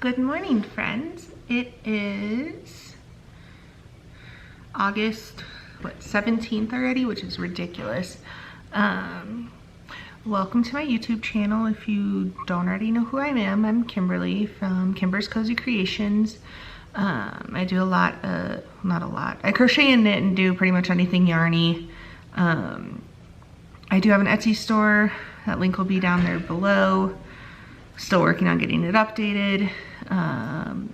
Good morning, friends. It is August 17th already, which is ridiculous. Welcome to my YouTube channel. If you don't already know who I am, I'm Kimberly from Kimber's Cozy Creations. I do I crochet and knit and do pretty much anything yarny. I do have an Etsy store. That link will be down there below. Still working on getting it updated.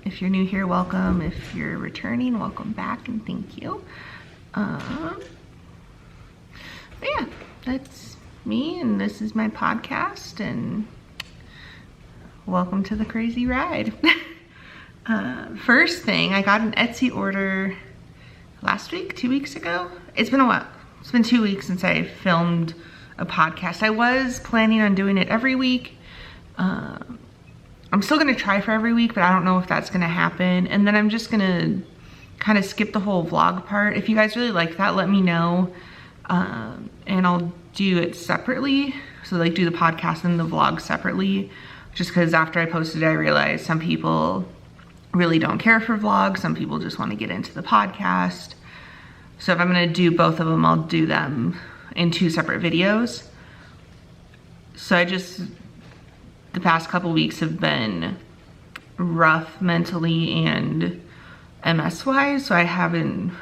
If you're new here, welcome. If you're returning, welcome back and thank you. Yeah, that's me and this is my podcast and welcome to the crazy ride. First thing, I got an Etsy order last week, 2 weeks ago. It's been a while. It's been 2 weeks since I filmed a podcast. I was planning on doing it every week. I'm still gonna try for every week, but I don't know if that's gonna happen. And then I'm just gonna kind of skip the whole vlog part. If you guys really like that, let me know. And I'll do it separately. So like do the podcast and the vlog separately. Just because after I posted it, I realized some people really don't care for vlogs. Some people just want to get into the podcast. So if I'm gonna do both of them, I'll do them in 2 separate videos. So the past couple weeks have been rough mentally and MS wise, so I haven't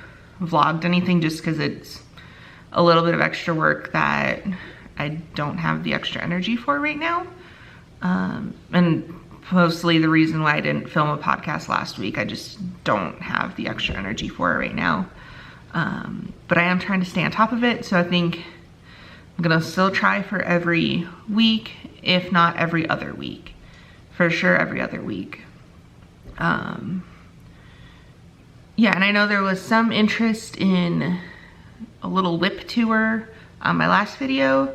vlogged anything just because it's a little bit of extra work that I don't have the extra energy for right now. And mostly the reason why I didn't film a podcast last week, I just don't have the extra energy for it right now. But I am trying to stay on top of it, so I think I'm gonna still try for every week, if not every other week. For sure every other week. Yeah, and I know there was some interest in a little whip tour on my last video.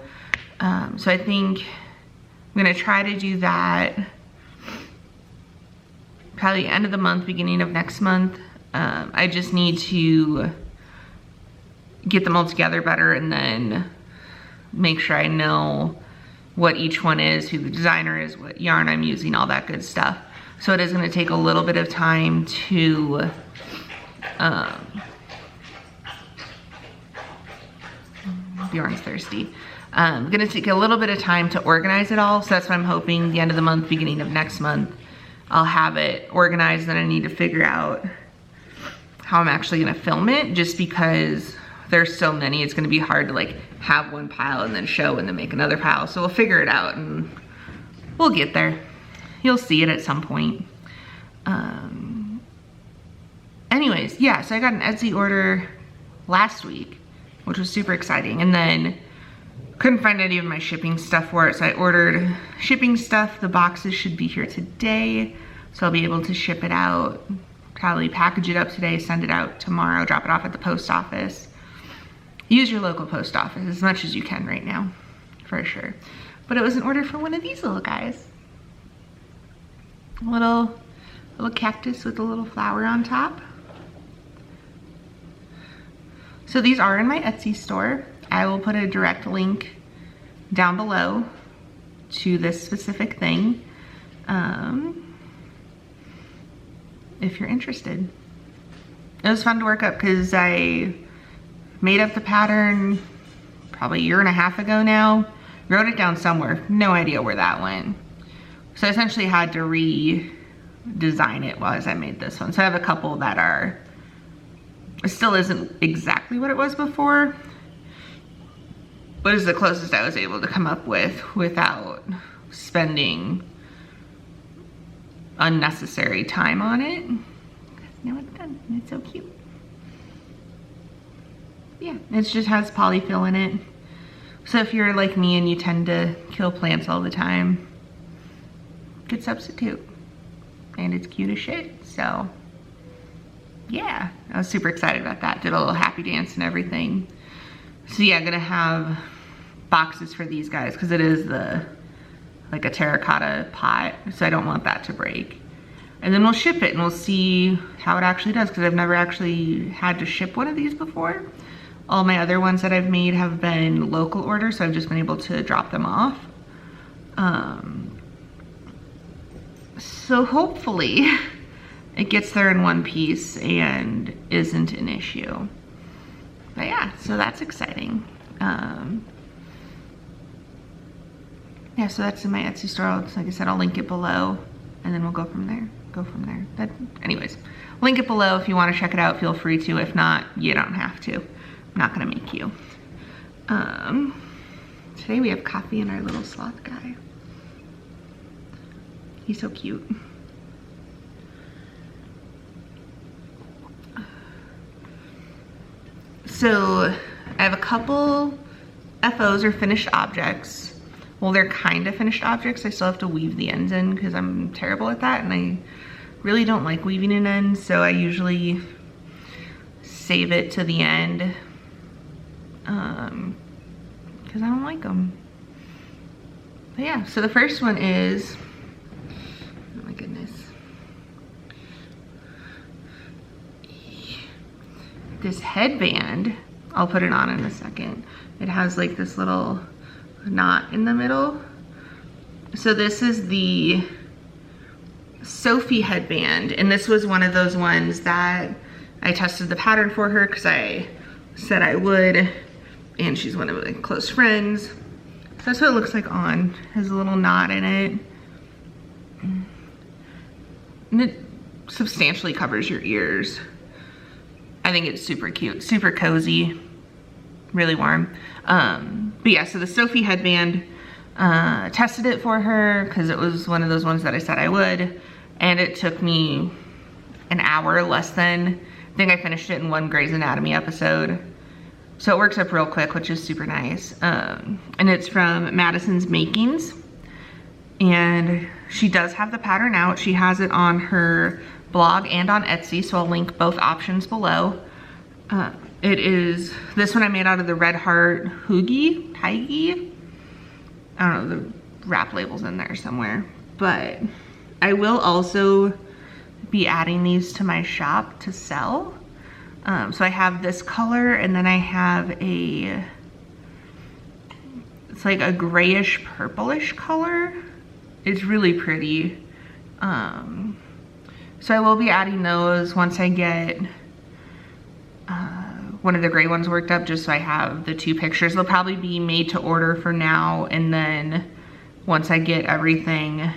So I think I'm gonna try to do that probably end of the month, beginning of next month. I just need to get them all together better and then make sure I know what each one is, who the designer is, what yarn I'm using, all that good stuff. So it is gonna take a little bit of time to the yarn's thirsty. Gonna take a little bit of time to organize it all. So that's why I'm hoping the end of the month, beginning of next month, I'll have it organized. Then I need to figure out how I'm actually gonna film it, just because there's so many, it's gonna be hard to like have one pile and then show and then make another pile. So we'll figure it out and we'll get there. You'll see it at some point. Anyways, yeah, so I got an Etsy order last week, which was super exciting. And then couldn't find any of my shipping stuff for it. So I ordered shipping stuff. The boxes should be here today. So I'll be able to ship it out, probably package it up today, send it out tomorrow, drop it off at the post office. Use your local post office as much as you can right now, for sure. But it was an order for one of these little guys. Little cactus with a little flower on top. So these are in my Etsy store. I will put a direct link down below to this specific thing, if you're interested. It was fun to work up because I made up the pattern probably a year and a half ago now. Wrote it down somewhere, no idea where that went. So I essentially had to redesign it as I made this one. So I have a couple that it still isn't exactly what it was before, but it's the closest I was able to come up with without spending unnecessary time on it. Now it's done, and it's so cute. Yeah, it just has polyfill in it. So if you're like me and you tend to kill plants all the time, good substitute. And it's cute as shit, so yeah, I was super excited about that. Did a little happy dance and everything. So yeah, I'm gonna have boxes for these guys because it is like a terracotta pot, so I don't want that to break. And then we'll ship it and we'll see how it actually does, because I've never actually had to ship one of these before. All my other ones that I've made have been local orders, so I've just been able to drop them off. So hopefully it gets there in one piece and isn't an issue. But yeah, so that's exciting. Yeah, so that's in my Etsy store. Like I said, I'll link it below and then we'll go from there. But anyways, link it below if you want to check it out. Feel free to. If not, you don't have to. I'm not gonna make you. Today we have coffee and our little sloth guy. He's so cute. So I have a couple FOs, or finished objects. Well, they're kind of finished objects. I still have to weave the ends in because I'm terrible at that and I really don't like weaving in ends, so I usually save it to the end because I don't like them. But yeah, so the first one is, oh my goodness, this headband. I'll put it on in a second. It has like this little knot in the middle. So this is the Sophie headband, and this was one of those ones that I tested the pattern for her because I said I would, and she's one of my close friends. So that's what it looks like on. It has a little knot in it. And it substantially covers your ears. I think it's super cute, super cozy, really warm. But yeah, so the Sophie headband, tested it for her because it was one of those ones that I said I would, and it took me an hour, less than. I think I finished it in one Grey's Anatomy episode. So it works up real quick, which is super nice. And it's from Madison's Makings. And she does have the pattern out. She has it on her blog and on Etsy, so I'll link both options below. It is, this one I made out of the Red Heart Hoogie, Taigi. I don't know, the wrap label's in there somewhere. But I will also be adding these to my shop to sell. So I have this color, and then I have a, it's like a grayish purplish color. It's really pretty. So I will be adding those once I get one of the gray ones worked up, just so I have the two pictures. They'll probably be made to order for now, and then once I get everything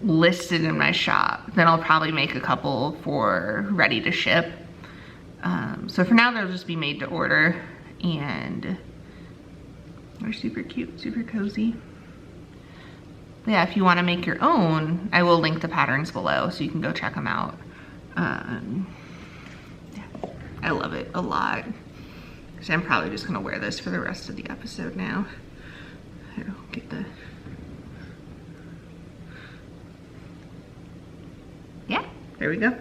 listed in my shop, then I'll probably make a couple for ready to ship. So for now, they'll just be made to order, and they're super cute, super cozy. But yeah, if you want to make your own, I will link the patterns below so you can go check them out. Yeah, I love it a lot. So I'm probably just gonna wear this for the rest of the episode now. Here, I'll get the, yeah, there we go.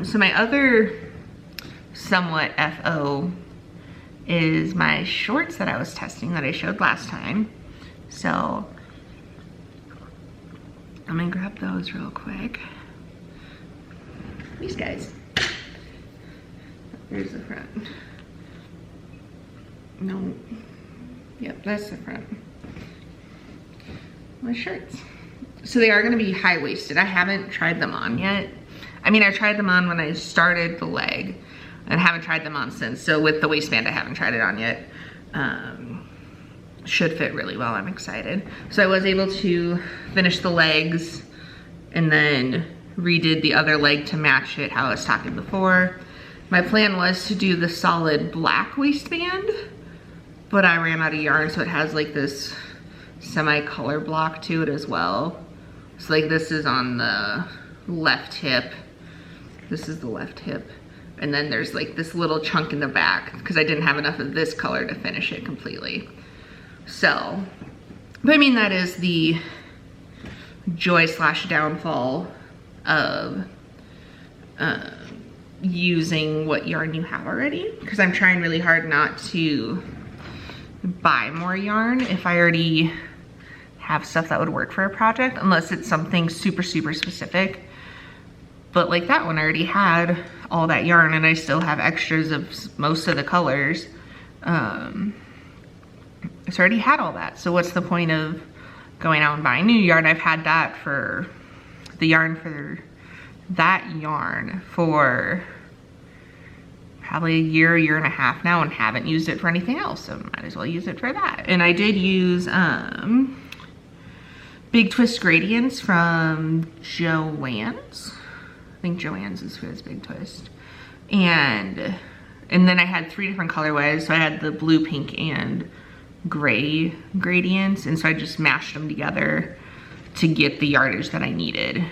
So my other somewhat FO is my shorts that I was testing that I showed last time. So I'm gonna grab those real quick. These guys. Here's the front. No. Yep, that's the front. My shirts. So they are gonna be high-waisted. I haven't tried them on yet. I mean, I tried them on when I started the leg, and haven't tried them on since. So with the waistband, I haven't tried it on yet. Should fit really well, I'm excited. So I was able to finish the legs and then redid the other leg to match it how I was talking before. My plan was to do the solid black waistband, but I ran out of yarn, so it has like this semi-color block to it as well. So like this is on the left hip. This is the left hip. And then there's like this little chunk in the back because I didn't have enough of this color to finish it completely. So, but I mean, that is the joy / downfall of using what yarn you have already, because I'm trying really hard not to buy more yarn if I already have stuff that would work for a project, unless it's something super, super specific. But like that one, I already had all that yarn and I still have extras of most of the colors. So I already had all that. So what's the point of going out and buying new yarn. I've had that for the yarn for probably a year and a half now, and haven't used it for anything else, so might as well use it for that. And I did use Big Twist Gradients from Joann's. I think Joann's is for his Big Twist. And then I had 3 different colorways. So I had the blue, pink, and gray gradients, and so I just mashed them together to get the yardage that I needed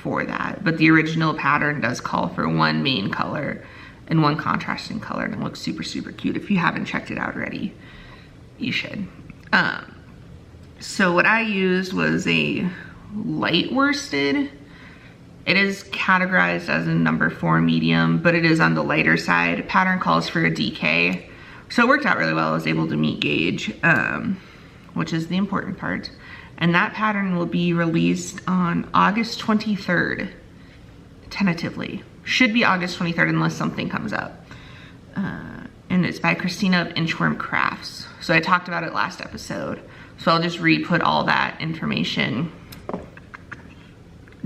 for that. But the original pattern does call for 1 main color and 1 contrasting color, and it looks super, super cute. If you haven't checked it out already, you should. So what I used was a light worsted. It is categorized as a number 4 medium, but it is on the lighter side. Pattern calls for a DK. So it worked out really well. I was able to meet gauge, which is the important part. And that pattern will be released on August 23rd, tentatively. Should be August 23rd unless something comes up. And it's by Christina of Inchworm Crafts. So I talked about it last episode. So I'll just re-put all that information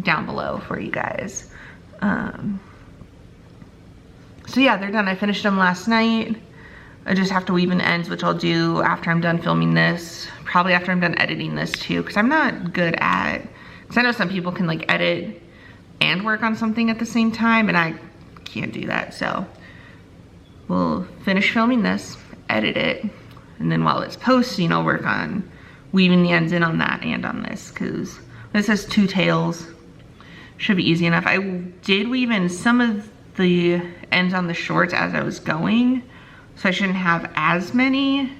down below for you guys. So yeah, they're done. I finished them last night. I just have to weave in ends, which I'll do after I'm done filming this. Probably after I'm done editing this too, because I'm not good at, because I know some people can like edit and work on something at the same time, and I can't do that. So we'll finish filming this, edit it, and then while it's posting, I'll work on weaving the ends in on that and on this, because this has 2 tails. Should be easy enough. I did weave in some of the ends on the shorts as I was going, so I shouldn't have as many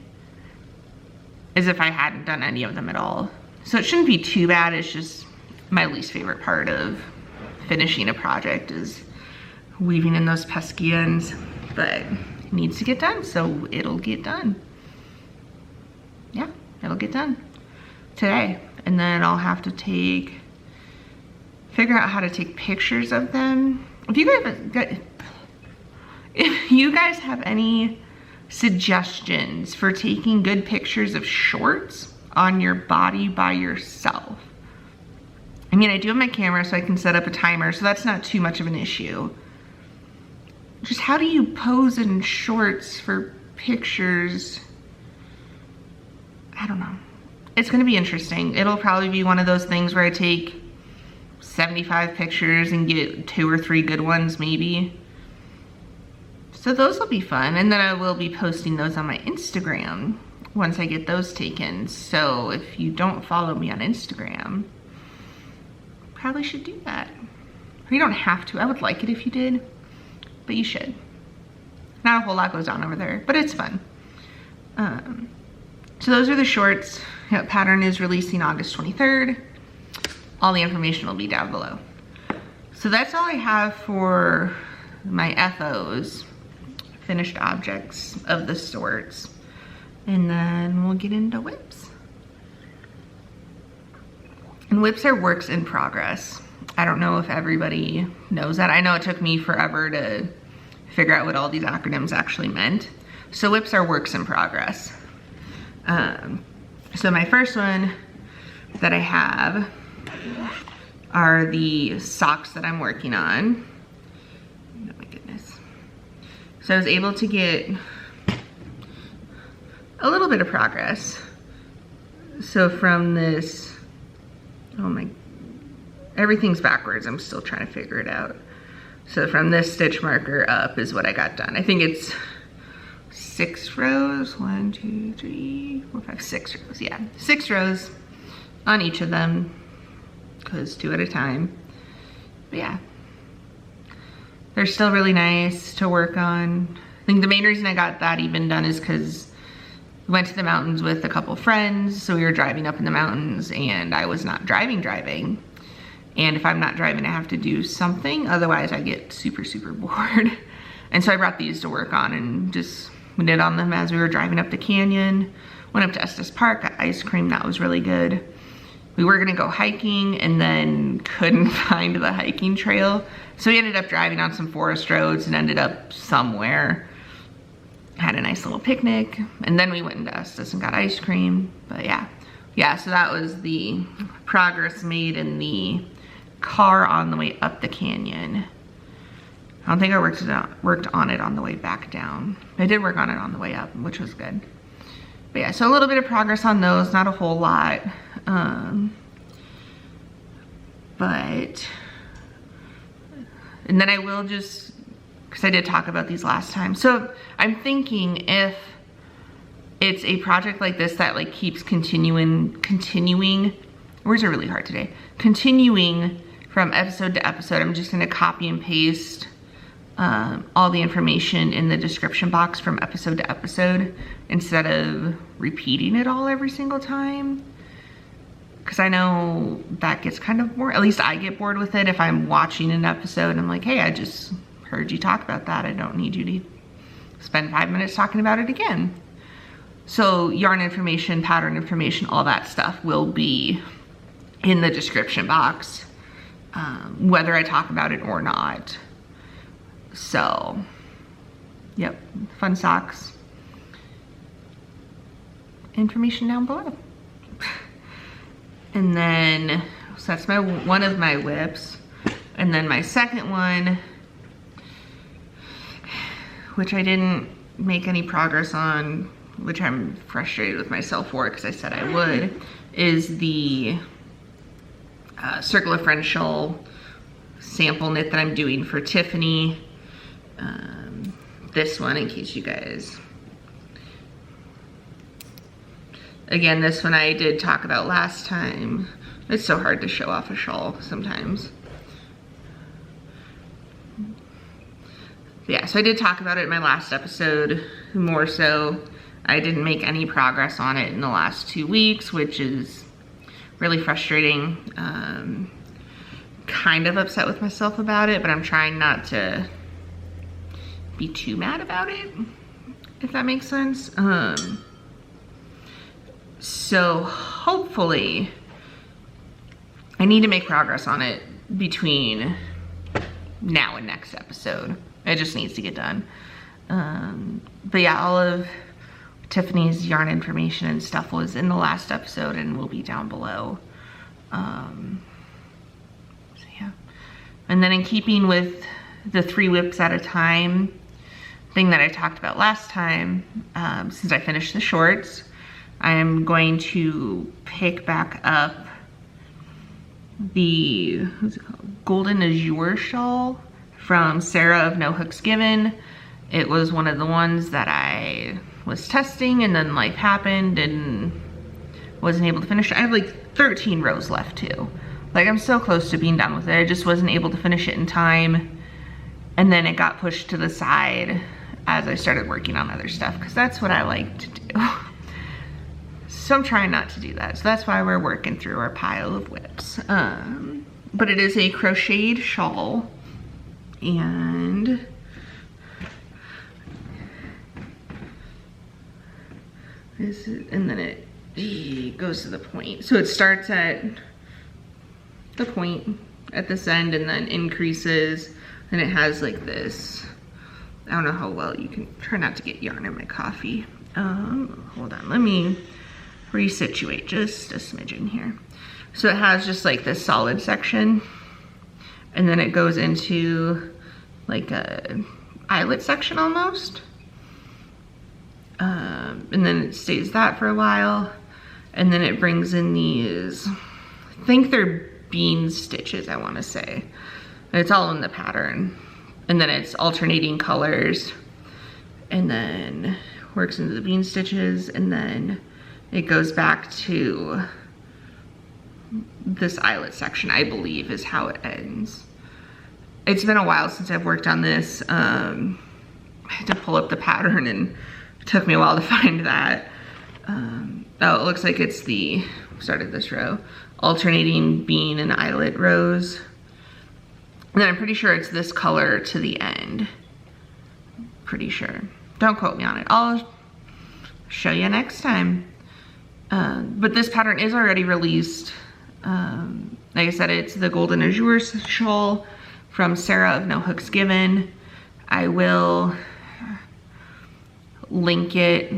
as if I hadn't done any of them at all. So it shouldn't be too bad. It's just my least favorite part of finishing a project is weaving in those pesky ends, but it needs to get done, so it'll get done. Yeah, it'll get done today. And then I'll have to figure out how to take pictures of them. If you guys have any suggestions for taking good pictures of shorts on your body by yourself. I mean, I do have my camera so I can set up a timer, so that's not too much of an issue. Just how do you pose in shorts for pictures? I don't know. It's gonna be interesting. It'll probably be one of those things where I take 75 pictures and get 2 or 3 good ones maybe. So those will be fun, and then I will be posting those on my Instagram once I get those taken. So if you don't follow me on Instagram, probably should do that. You don't have to. I would like it if you did, but you should. Not a whole lot goes on over there, but it's fun. So those are the shorts. Yep, pattern is releasing August 23rd. All the information will be down below. So that's all I have for my FOs. Finished objects of the sorts, and then we'll get into whips. And whips are works in progress. I don't know if everybody knows that. I know it took me forever to figure out what all these acronyms actually meant. So whips are works in progress. So my first one that I have are the socks that I'm working on. Oh my goodness. So I was able to get a little bit of progress. So from this, everything's backwards. I'm still trying to figure it out. So from this stitch marker up is what I got done. I think it's 6 rows. 1, 2, 3, 4, 5, 6 rows. Yeah, 6 rows on each of them, because 2 at a time. But yeah, they're still really nice to work on. I think the main reason I got that even done is because we went to the mountains with a couple friends. So we were driving up in the mountains, and I was not driving. And if I'm not driving, I have to do something. Otherwise, I get super, super bored. And so I brought these to work on and just did on them as we were driving up the canyon. Went up to Estes Park, got ice cream. That was really good. We were gonna go hiking and then couldn't find the hiking trail. So we ended up driving on some forest roads and ended up somewhere. Had a nice little picnic. And then we went into Estes and got ice cream. But yeah, yeah, so that was the progress made in the car on the way up the canyon. I don't think I worked on it on the way back down. I did work on it on the way up, which was good. But yeah, so a little bit of progress on those, not a whole lot. But, and then I will just, because I did talk about these last time. So I'm thinking if it's a project like this that like keeps continuing, words are really hard today, continuing from episode to episode, I'm just gonna copy and paste all the information in the description box from episode to episode instead of repeating it all every single time. Because I know that gets kind of bored, at least I get bored with it if I'm watching an episode and I'm like, hey, I just heard you talk about that. I don't need you to spend 5 minutes talking about it again. So yarn information, pattern information, all that stuff will be in the description box, whether I talk about it or not. So, yep, fun socks. Information down below. And then, so that's one of my whips. And then my second one, which I didn't make any progress on, which I'm frustrated with myself for because I said I would, is the Circle of Friends shawl sample knit that I'm doing for Tiffany. This one, in case you guys, again, this one I did talk about last time. It's so hard to show off a shawl sometimes. Yeah, so I did talk about it in my last episode more so. I didn't make any progress on it in the last 2 weeks, which is really frustrating. Kind of upset with myself about it, but I'm trying not to be too mad about it, if that makes sense. So hopefully, I need to make progress on it between now and next episode. It just needs to get done. But yeah, all of Tiffany's yarn information and stuff was in the last episode and will be down below. So yeah. And then in keeping with the 3 whips at a time thing that I talked about last time, since I finished the shorts, I am going to pick back up the, what's it called? Golden Azure shawl from Sarah of No Hooks Given. It was one of the ones that I was testing and then life happened and wasn't able to finish. I have like 13 rows left too. Like I'm so close to being done with it. I just wasn't able to finish it in time. And then it got pushed to the side as I started working on other stuff because that's what I like to do. So I'm trying not to do that. So that's why we're working through our pile of whips. But it is a crocheted shawl and then it goes to the point. So it starts at the point at this end and then increases, and it has like this, I don't know how well you can, try not to get yarn in my coffee. Hold on, let me resituate just a smidgen here. So it has just like this solid section, and then it goes into like a eyelet section almost. And then it stays that for a while, and then it brings in these, I think they're bean stitches, I want to say. It's all in the pattern, and then it's alternating colors, and then works into the bean stitches, and then it goes back to this eyelet section, I believe is how it ends. It's been a while since I've worked on this. I had to pull up the pattern and it took me a while to find that. Oh, it looks like it's the, started this row, alternating bean and eyelet rows. And then I'm pretty sure it's this color to the end. Pretty sure. Don't quote me on it. I'll show you next time. But this pattern is already released. Like I said, it's the Golden Azure shawl from Sarah of No Hooks Given. I will link it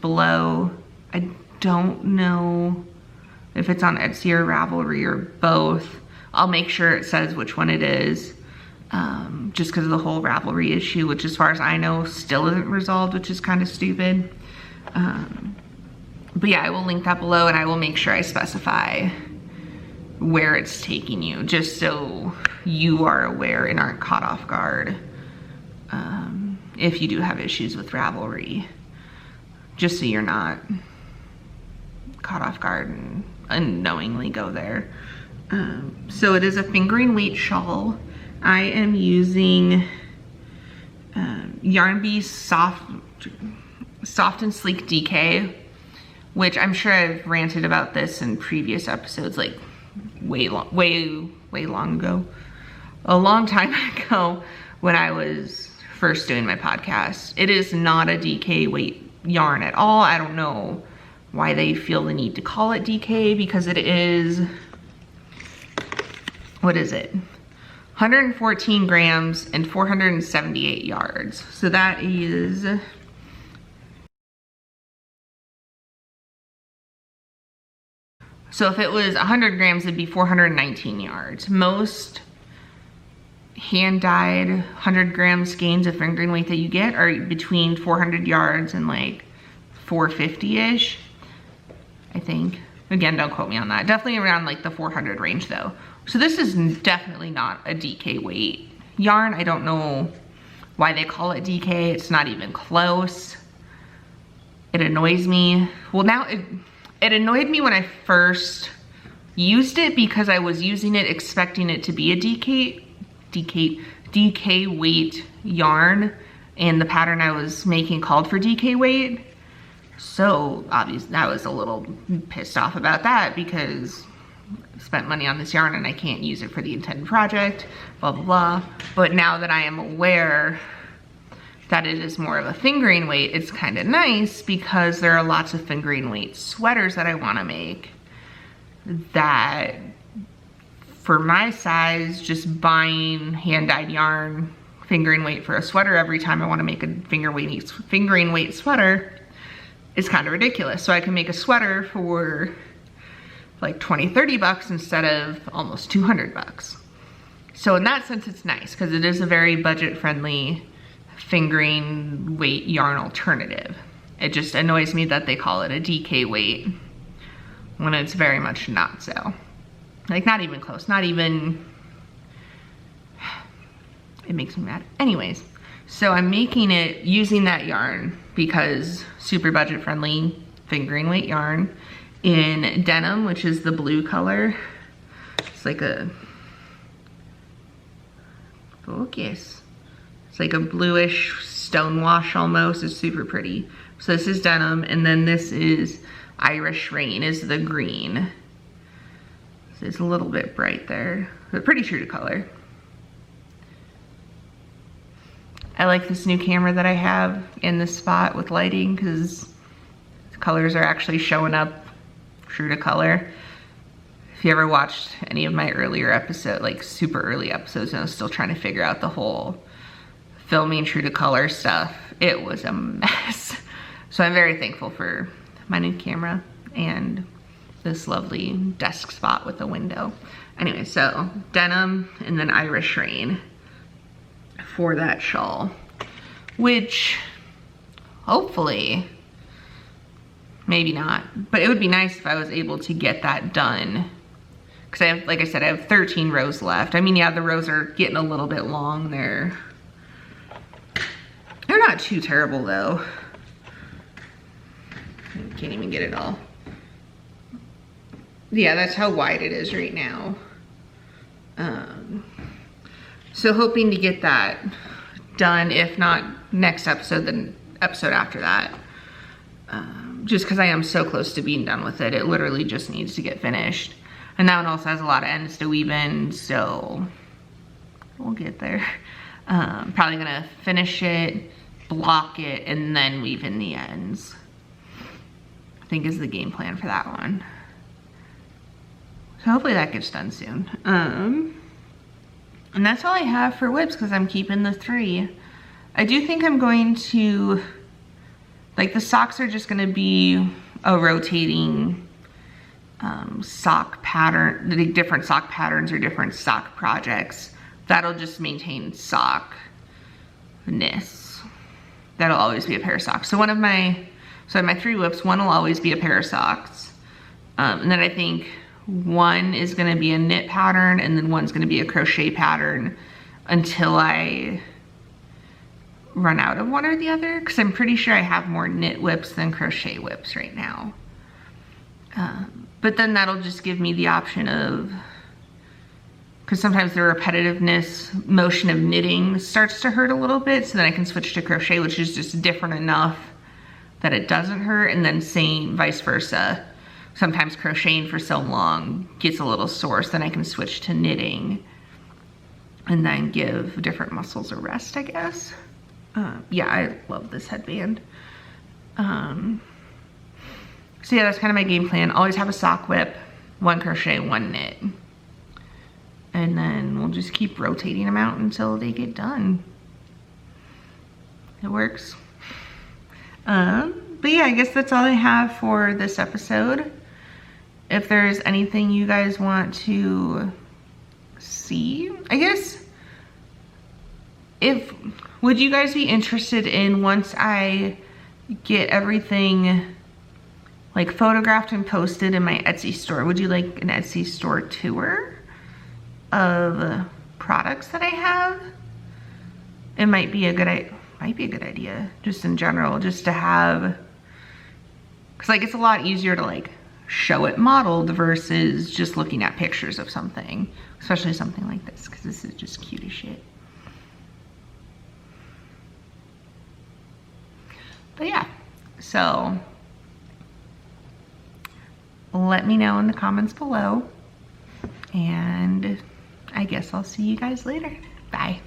below. I don't know if it's on Etsy or Ravelry or both. I'll make sure it says which one it is, just because of the whole Ravelry issue, which as far as I know still isn't resolved, which is kind of stupid. But yeah, I will link that below, and I will make sure I specify where it's taking you, just so you are aware and aren't caught off guard if you do have issues with Ravelry, just so you're not caught off guard and unknowingly go there. So it is a fingering weight shawl. I am using Yarn Bee's soft and sleek DK, which I'm sure I've ranted about this in previous episodes, like way long ago, a long time ago when I was first doing my podcast. It is not a DK weight yarn at all. I don't know why they feel the need to call it DK, because it is, what is it? 114 grams and 478 yards. So that is, so if it was 100 grams, it'd be 419 yards. Most hand-dyed 100 gram skeins of fingering weight that you get are between 400 yards and like 450-ish, I think. Again, don't quote me on that. Definitely around like the 400 range though. So this is definitely not a DK weight yarn. I don't know why they call it DK. It's not even close. It annoys me. Well, now it annoyed me when I first used it, because I was using it expecting it to be a DK weight yarn, and the pattern I was making called for DK weight. So obviously I was a little pissed off about that, because I spent money on this yarn and I can't use it for the intended project, blah, blah, blah. But now that I am aware that it is more of a fingering weight, it's kind of nice, because there are lots of fingering weight sweaters that I want to make that, for my size, just buying hand-dyed yarn fingering weight for a sweater every time I want to make a fingering weight sweater is kind of ridiculous. So I can make a sweater for like 20, 30 bucks instead of almost 200 bucks. So in that sense, it's nice, because it is a very budget-friendly fingering weight yarn alternative. It just annoys me that they call it a DK weight when it's very much not so. Like, not even close, not even, it makes me mad. Anyways, so I'm making it using that yarn, because super budget friendly fingering weight yarn, in denim, which is the blue color. It's like a, focus. It's like a bluish stone wash almost. It's super pretty. So this is denim, and then this is Irish Rain is the green. So it's a little bit bright there, but pretty true to color. I like this new camera that I have in this spot with lighting, because the colors are actually showing up true to color. If you ever watched any of my earlier episodes, like super early episodes, and I was still trying to figure out the whole filming true to color stuff, it was a mess. So I'm very thankful for my new camera and this lovely desk spot with a window. Anyway, so denim and then Irish Rain for that shawl, which hopefully, maybe not, but it would be nice if I was able to get that done, because I have, like I said, I have 13 rows left. I mean, yeah, the rows are getting a little bit long. They're not too terrible though. I can't even get it all. Yeah, that's how wide it is right now. So hoping to get that done, if not next episode, then episode after that. Just because I am so close to being done with it. It literally just needs to get finished. And that one also has a lot of ends to weave in, so we'll get there. Probably gonna finish it, block it, and then weave in the ends, I think is the game plan for that one. So hopefully that gets done soon. And that's all I have for whips, because I'm keeping the 3. I do think I'm going to, like, the socks are just gonna be a rotating sock pattern, the different sock patterns or different sock projects. That'll just maintain sockness. That'll always be a pair of socks. So my 3 whips, one will always be a pair of socks. And then I think one is gonna be a knit pattern and then one's gonna be a crochet pattern until I run out of one or the other, because I'm pretty sure I have more knit whips than crochet whips right now. But then that'll just give me the option of, because sometimes the repetitiveness motion of knitting starts to hurt a little bit, so then I can switch to crochet, which is just different enough that it doesn't hurt, and then same vice versa. Sometimes crocheting for so long gets a little sore, so then I can switch to knitting and then give different muscles a rest, I guess. Yeah, I love this headband. So yeah, that's kind of my game plan. Always have a sock whip, one crochet, one knit. And then we'll just keep rotating them out until they get done. It works. But yeah, I guess that's all I have for this episode. If there's anything you guys want to see, I guess, would you guys be interested in, once I get everything like photographed and posted in my Etsy store, would you like an Etsy store tour of products that I have? It might be a good idea, just in general, just to have, because like it's a lot easier to like show it modeled versus just looking at pictures of something, especially something like this, because this is just cute as shit. But yeah, so let me know in the comments below, and I guess I'll see you guys later. Bye.